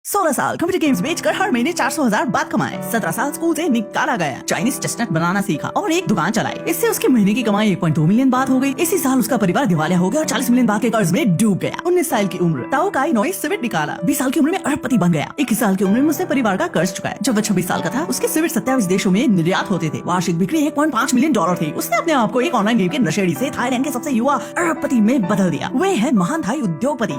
16 साल computer games बेचकर हर महीने 400,000 बात कमाए। 17 साल स्कूल से निकाला गया, चाइनीज चेस्टनट बनाना सीखा और एक दुकान चलाई। इससे उसकी महीने की कमाई 1.2 मिलियन बात हो गई। इसी साल उसका परिवार दिवालिया हो गया और 40 मिलियन बात के कर्ज में डूब गया। 19 साल की उम्र ताओ काई नोई सिविट निकाला। 20 साल की उम्र में अरबपति बन गया। 21 साल की उम्र में उसने परिवार का कर्ज चुकाया। जब वह 26 साल का था उसके सिविट 27 देशों में निर्यात होते थे। वार्षिक बिक्री 1.5 मिलियन डॉलर थी। उसने अपने आप को एक ऑनलाइन गेम के नशेड़ी से थाईलैंड के सबसे युवा अरबपति में बदल दिया। वे है महान थाई उद्योगपति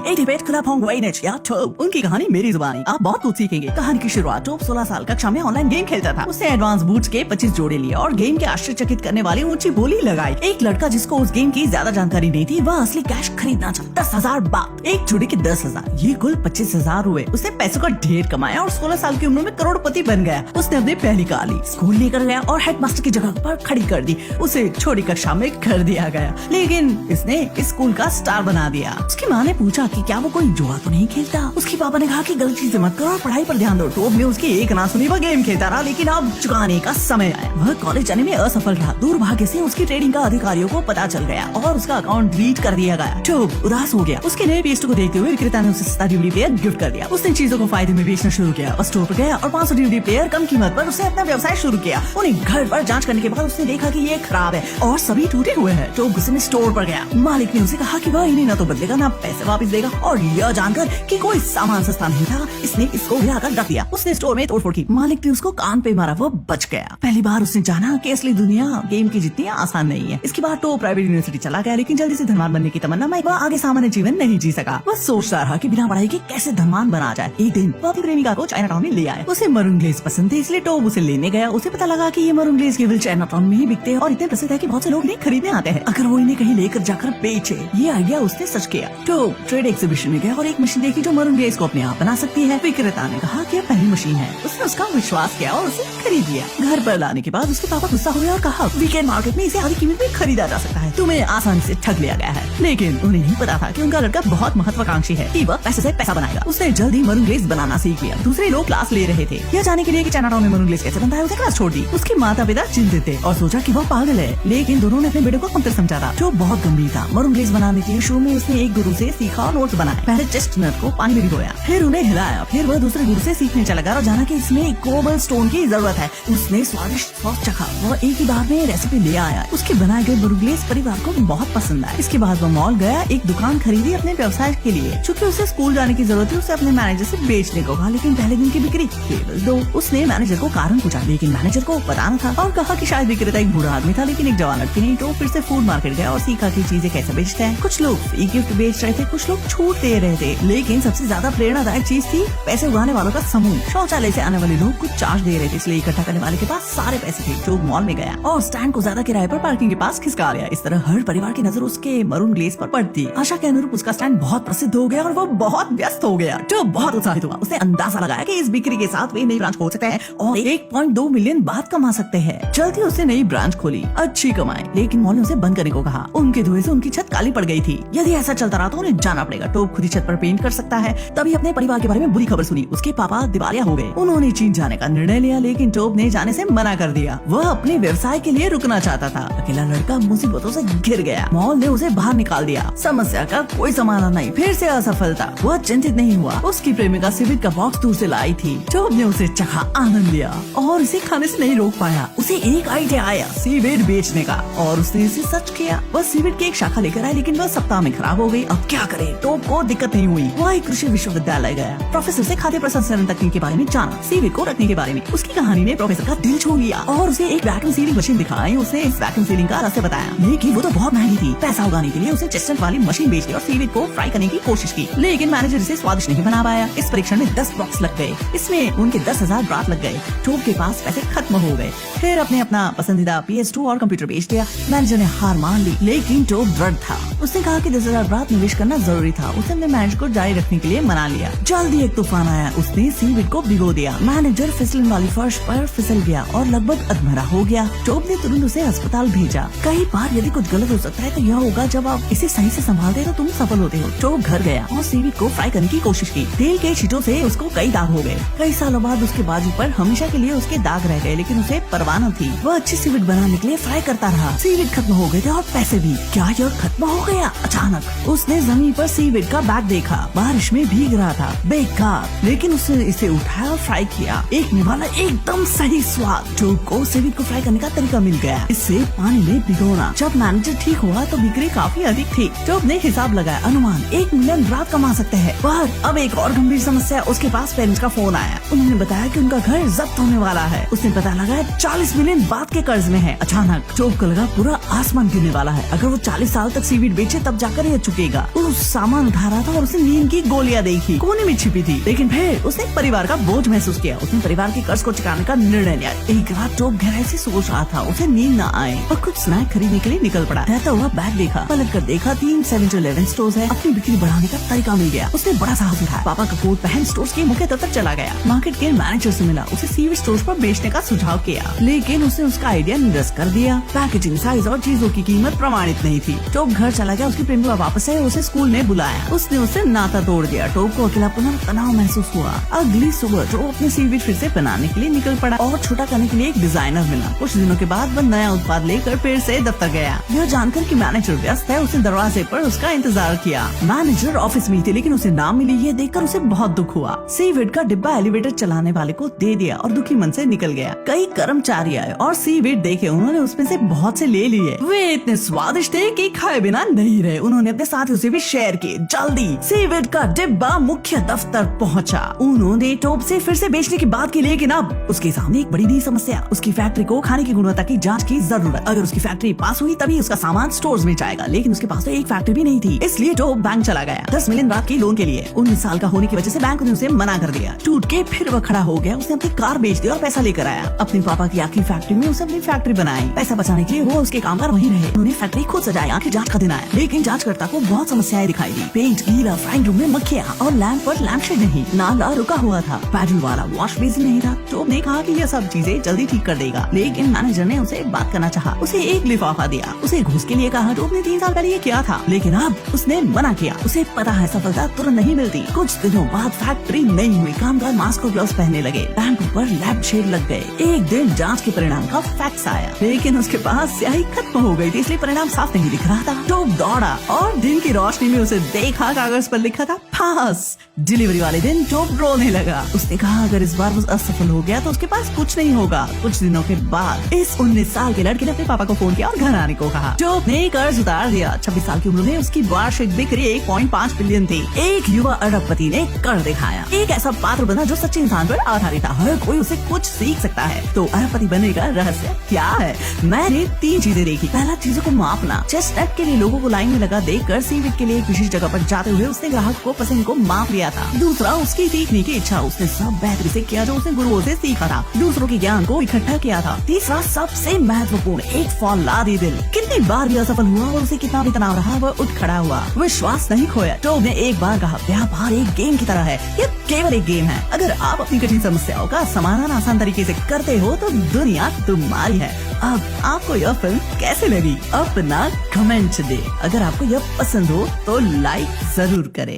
उनकी कहानी मेरी जुबानी। आप बहुत कुछ सीखेंगे। कहानी की शुरुआत टोप 16 साल कक्षा में ऑनलाइन गेम खेलता था। उसने एडवांस बूट्स के 25 जोड़े लिए और गेम के आश्चर्यचकित करने वाली ऊंची बोली लगाई। एक लड़का जिसको उस गेम की ज्यादा जानकारी नहीं थी, वह असली कैश खरीदना चाहता। 10,000 बात, एक जोड़ी के 10,000, ये कुल 25,000 हुए। उसने पैसों का ढेर कमाया और 16 साल की उम्र में करोड़पति बन गया। उसने अपनी पहली कार ली, स्कूल लेकर गया और हेडमास्टर की जगह पर खड़ी कर दी। उसे छोटी कक्षा में कर दिया गया, लेकिन इसने स्कूल का स्टार बना दिया। उसकी माँ ने पूछा कि क्या वो कोई जुआ तो नहीं खेलता। उसके पापा ने कहा कि गलत चीजें मत करो और पढ़ाई पर ध्यान दो। टोप ने उसकी एक ना सुनी, वह गेम खेलता रहा, लेकिन अब चुकाने का समय आया। वह कॉलेज जाने में असफल रहा। दुर्भाग्य से उसकी ट्रेडिंग का अधिकारियों को पता चल गया और उसका अकाउंट डिलीट कर दिया गया। टोप उदास हो गया। उसके नए PS2 को देखते हुए विक्रेता ने उसे सस्ता DVD प्लेयर गिफ्ट कर दिया। उसने चीजों को फायदे में बेचना शुरू किया और स्टोर पर गया और 500 DVD प्लेयर कम कीमत पर उसने अपना व्यवसाय शुरू किया। उन्हें घर पर जांच करने के बाद उसने देखा कि ये खराब है और सभी टूटे हुए हैं। टोप गुस्से में स्टोर पर गया। मालिक ने उसे कहा कि वह इन्हें न तो बदलेगा न पैसे वापस देगा, और यह जानकर कि कोई सामान सस्ता नहीं था, इसने इसको गिराकर रख दिया। उसने स्टोर में तोड़फोड़ की। मालिक ने उसको कान पे मारा, वो बच गया। पहली बार उसने जाना कि असली दुनिया गेम की जितनी आसान नहीं है। इसके बाद टोप प्राइवेट यूनिवर्सिटी चला गया, लेकिन जल्दी से धनवान बनने की तमन्ना में वह आगे सामान्य जीवन नहीं जी सका। वह सोचता रहा कि बिना पढ़ाई के कैसे धनवान बना जाए। एक दिन वह अपनी प्रेमिका को चाइना टाउन में ले आया। उसे मरून ग्लेज पसंद थे, इसलिए टोप उसे लेने गया। उसे पता लगा कि ये मरून ग्लेज केवल चाइना टाउन में ही बिकते हैं और इतने प्रसिद्ध है कि बहुत से लोग इन्हें खरीदने आते हैं। अगर वो इन्हें कहीं लेकर जाकर बेचे, ये आइडिया उसने सच किया। टोप ट्रेड एग्जीबिशन में गया और एक मशीन देखी जो मरून ग्लेज को अपने आप बना सकती है। विक्रेता ने कहा कि यह पहली मशीन है। उसने उसका विश्वास किया और उसे खरीद लिया। घर पर लाने के बाद उसके पापा गुस्सा हुए और कहा, वीकेंड मार्केट में इसे आधी कीमत में खरीदा जा सकता है, तुम्हें आसानी से ठग लिया गया है। लेकिन उन्हें नहीं पता था कि उनका लड़का बहुत महत्वाकांक्षी है कि वह पैसे से पैसा बनाएगा। उसने जल्द ही मरून ग्लेज बनाना सीख लिया। दूसरे लोग क्लास ले रहे थे। यह जाने के लिए कि चाइना टाउन में मरून ग्लेज कैसे बनता है, उसने क्लास छोड़ दी। उसके माता पिता चिंतित थे और सोचा कि वह पागल है, लेकिन दोनों ने अपने बेटे को कमतर समझा था, जो बहुत गंभीर था। मरून ग्लेज बनाने के लिए शुरू में उसने एक गुरु से सीखा और नोट्स बनाए। पहले चेस्टनट को पानी में भिगोया, फिर उन्हें हिलाया, फिर वह दूसरे गुरु से सीखने चला गया और जाना कि इसमें कोबल स्टोन की जरूरत है। उसने स्वादिष्ट सॉस चखा। वह एक ही बार में रेसिपी ले आया। उसके बनाए गए मरून ग्लेज परिवार को बहुत पसंद आया। इसके बाद वह मॉल गया, एक दुकान खरीदी अपने व्यवसाय के लिए। चूँकि उसे स्कूल जाने की जरूरत थी, उसे अपने मैनेजर से बेचने को कहा, लेकिन पहले दिन की बिक्री केवल 2। उसने मैनेजर को कारण पूछा, लेकिन मैनेजर को पता न था और कहा कि शायद विक्रेता एक बूढ़ा आदमी था, लेकिन एक जवान लड़की नहीं। तो फिर से फूड मार्केट गया और सीखा कि चीजें कैसे बेचते हैं। कुछ लोग फ्री गिफ्ट बेच रहे थे, कुछ लोग छूट दे रहे थे, लेकिन सबसे ज्यादा प्रेरणादायक चीज थी पैसे उगाने वालों का समूह। शौचालय से आने वाले लोग कुछ चार्ज दे रहे थे, इसलिए इकट्ठा करने वाले के पास सारे पैसे थे। जो मॉल में गया और स्टैंड को ज्यादा किराए पर पार्किंग के पास खिसका लिया। इस तरह हर परिवार की नजर उसके मरून ग्लेज पर पड़ती। आशा के अनुरूप उसका स्टैंड बहुत प्रसिद्ध हो गया और वो बहुत व्यस्त हो गया। जो बहुत उत्साहित हुआ। उसने अंदाजा लगाया कि इस बिक्री के साथ वे नई ब्रांच खोल सकते हैं और 1.2 मिलियन बात कमा सकते हैं। जल्दी उसने नई ब्रांच खोली, अच्छी कमाई, लेकिन मॉल ने उसे बंद करने को कहा। उनके धुएं से उनकी छत काली पड़ गई थी। यदि ऐसा चलता रहा तो उन्हें जाना पड़ेगा। टोप खुद ही छत पर पेंट कर सकता है। तभी अपने परिवार के बारे में बुरी खबर सुनी। उसके पापा दिवालिया हो गए। उन्होंने चीन जाने का निर्णय लिया, लेकिन टोप ने जाने से मना कर दिया। वह अपने व्यवसाय के लिए रुकना चाहता था। अकेला लड़का मुसीबतों से घिर गया। मॉल ने उसे बाहर निकाल दिया। समस्या का कोई समाधान नहीं, फिर से असफलता। वह चिंतित नहीं हुआ। उसकी प्रेमिका सिविट का बॉक्स दूर से लाई थी। टोप ने उसे चखा, आनंद लिया और इसे खाने से नहीं रोक पाया। उसे एक आइडिया आया सीवेट बेचने का और उसने इसे सच किया। वह सीवेट की एक शाखा लेकर आया, लेकिन वह सप्ताह में खराब हो गई। अब क्या करे? टोप को दिक्कत नहीं हुई। वह एक कृषि विश्वविद्यालय गया, प्रोफेसर से खाद्य प्रसंस्करण तकनीक के बारे में जाना, सीवेट को रखने के बारे में। उसकी कहानी ने प्रोफेसर का दिल छू लिया और उसे एक वैक्यूम सीलिंग मशीन दिखाई। उसने इस वैक्यूम सीलिंग का रहस्य बताया, लेकिन वो तो बहुत महंगी थी। पैसा उगाने के लिए उसने चेस्टनट वाली मशीन बेच दी और सीवेट को फ्राई करने की कोशिश की, लेकिन मैनेजर इसे स्वादिष्ट नहीं बना पाया। इस परीक्षण में 10 बॉक्स लग गए। इसमें उनके 10,000 बात लग गए। टोप के पास पैसे खत्म हो गए। फिर अपने अपना पसंदीदा PS2 और कंप्यूटर बेच दिया। मैनेजर ने हार मान ली, लेकिन टोप दृढ़ था। उसने कहा कि 10,000 बात निवेश करना जरूरी था। उसने अपने मैनेजर को जारी रखने के लिए मना लिया। जल्दी एक तूफान आया। उसने सीवेट को भिगो दिया। मैनेजर फिसलन वाली फर्श पर फिसल गया और लगभग अधमरा हो गया। टोप ने तुरंत उसे अस्पताल भेजा। कई बार यदि कुछ गलत हो सकता है तो यह होगा जब आप इसे सही से संभालते तो तुम सफल होते हो। टोप घर गया और सीवेट को फ्राई करने की कोशिश की। तेल के छींटों से उसको कई दाग हो गए। कई सालों बाद उसके बाजू पर हमेशा के लिए उसके दाग रह गए, लेकिन उसे परवाह न थी। वह अच्छी सीवेट बनाने के लिए फ्राई करता रहा। सीवेट खत्म हो गए थे और पैसे भी। क्या यह खत्म हो गया? गया। अचानक उसने जमीन पर सीवीड का बैग देखा, बारिश में भीग रहा था, बेकार। लेकिन उसने इसे उठाया और फ्राई किया। एक निवाला एकदम सही स्वाद। टोब को सीवीड को फ्राई करने का तरीका मिल गया। इसे पानी में भिगोना। जब मैनेजर ठीक हुआ तो बिक्री काफी अधिक थी। टोब ने हिसाब लगाया, अनुमान 1 मिलियन रात कमा सकते हैं। पर अब एक और गंभीर समस्या। उसके पास पेरेंट्स का फोन आया। उन्होंने बताया कि उनका घर जब्त होने वाला है। उसने पता लगाया 40 मिलियन बात के कर्ज में है। अचानक टोब को लगा पूरा आसमान गिरने वाला है। अगर वो 40 साल तक सीवीड बेचे तब जाकर ये चुकेगा। वो सामान उठा रहा था और उसने नींद की गोलियां देखी, कोने में छिपी थी। लेकिन फिर उसने परिवार का बोझ महसूस किया। उसने परिवार के कर्ज को चुकाने का निर्णय लिया। एक रात टोब गहराई से सोच रहा था, उसे नींद न आए और कुछ स्नैक खरीदने के लिए निकल पड़ा। रहता हुआ बैग देखा, पलट कर देखा 3 7-Eleven स्टोर्स है। अपनी बिक्री बढ़ाने का तरीका मिल गया। उसने बड़ा साहस उठाया, पापा का कोट पहन स्टोर्स के मुख्य दफ्तर चला गया। मार्केट के मैनेजर से मिला, उसे सीवीड स्टोर्स पर बेचने का सुझाव किया। लेकिन उसने उसका आइडिया निरस्त कर दिया। पैकेजिंग, साइज और चीजों की कीमत प्रमाणित नहीं थी। टोब घर चला गया। उसकी प्रेमिका वापस आई, उसे स्कूल ने बुलाया। उसने उससे नाता तोड़ दिया। टोब को अकेलापन और तनाव महसूस हुआ। अगली सुबह टोब अपने सीवीड फिर से बनाने के लिए निकल पड़ा और छोटा करने के लिए एक डिजाइनर मिला। कुछ दिनों के बाद वह नया उत्पाद लेकर फिर से दफ्तर गया। यह जानकर कि मैनेजर व्यस्त है, उसने दरवाजे पर उसका इंतजार किया। मैनेजर ऑफिस में थी लेकिन उसे ना मिली। ये देखकर उसे बहुत दुख हुआ। सीवीड का डिब्बा एलिवेटर चलाने वाले को दे दिया और दुखी मन से निकल गया। कई कर्मचारी आए और सीवीड देखे। उन्होंने उसमें से बहुत से ले लिए। वे इतने स्वादिष्ट थे कि खाए बिना नहीं रहे। उन्होंने अपने साथियों से भी शेयर किए। जल्दी सीवीड का डिब्बा मुख्य दफ्तर पहुंचा। उन्होंने टोब से फिर से बेचने की बात की, लेकिन अब उसके सामने एक बड़ी नई समस्या। उसकी फैक्ट्री को खाने की गुणवत्ता की जांच की जरूरत। अगर उसकी फैक्ट्री पास हुई तभी उसका सामान स्टोर्स में जाएगा। लेकिन उसके पास तो एक फैक्ट्री भी नहीं थी। इसलिए टोब बैंक चला गया 10 मिलियन रात के लोन के लिए। 19 साल का होने की वजह से बैंक ने उसे मना कर दिया। टूट के फिर वह खड़ा हो गया। उसने अपनी कार बेच दी और पैसा लेकर आया। अपने पापा की आखिरी फैक्ट्री में उसे अपनी फैक्ट्री बनाई। पैसा बचाने के लिए वो उसके कामगार वहीं रहे। उन्होंने फैक्ट्री खुद सजाई। आखिर जांच का दिन आया, लेकिन जांचकर्ता को बहुत समस्याएं दिखाई दी। पेंट गीला, फ्राइंग रूम में मक्खियां और लैंप पर लैंप शेड नहीं, नाला रुका हुआ था, पैडल वाला वॉश बेसिन नहीं था। टोब ने कहा कि यह सब चीजें जल्दी ठीक कर देगा, लेकिन मैनेजर ने उसे एक बात करना चाहा। उसे एक लिफाफा दिया। उसे घूस के लिए कहा। टोब ने 3 साल पहले ये किया था, लेकिन अब उसने मना किया। उसे पता है सफलता तुरंत नहीं मिलती। कुछ दिनों बाद फैक्ट्री नहीं हुई। कामगार मास्क और ग्लव्स पहनने लगे। बैंक पर लैंप शेड लग गए। एक दिन जांच के परिणाम का फैक्स आया, लेकिन उसके पास स्याही खत्म हो गई थी, इसलिए परिणाम साफ नहीं दिख रहा था। टोब दौड़ा और दिन की रोशनी में उसे देखा, कागज पर लिखा था पास। डिलीवरी वाले दिन टोब रोने लगा। उसने कहा अगर इस बार वो असफल हो गया तो उसके पास कुछ नहीं होगा। कुछ दिनों के बाद इस 19 साल के लड़के ने अपने पापा को फोन किया और घर आने को कहा। टोब ने कर्ज उतार दिया। 26 साल की उम्र में उसकी वार्षिक बिक्री 1.5 बिलियन थी। एक युवा अरबपति ने कर दिखाया। एक ऐसा पात्र बना जो सच्चे इंसान पर आधारित था। हर कोई उसे कुछ सीख सकता है। तो अरबपति बनने का रहस्य क्या है? मैंने 3 चीजें देखी। पहला, चीजों को मापना। चेस्टनट के लिए लोगों को लाइन में लगा देखकर सीवीड के लिए एक विशेष जगह पर जाते हुए उसने ग्राहक को पसंद को माप लिया था। दूसरा, उसकी सीखने की इच्छा। उसने सब बेहतरी से किया जो उसने गुरुओं से सीखा था। दूसरों के ज्ञान को इकट्ठा किया था। तीसरा, सबसे महत्वपूर्ण, एक फौलादी दिल। कितनी बार भी असफल हुआ और उसे कितना भी तनाव रहा, वह उठ खड़ा हुआ, विश्वास नहीं खोया। टोब ने एक बार कहा, व्यापार एक गेम की तरह है, ये केवल एक गेम है। अगर आप अपनी कठिन समस्याओं का समाधान आसान तरीके से करते हो तो दुनिया तुम्हारी है। अब आपको यह फिल्म कैसे लगी? अपना कमेंट दे। अगर आपको यह पसंद हो तो लाइक जरूर करें।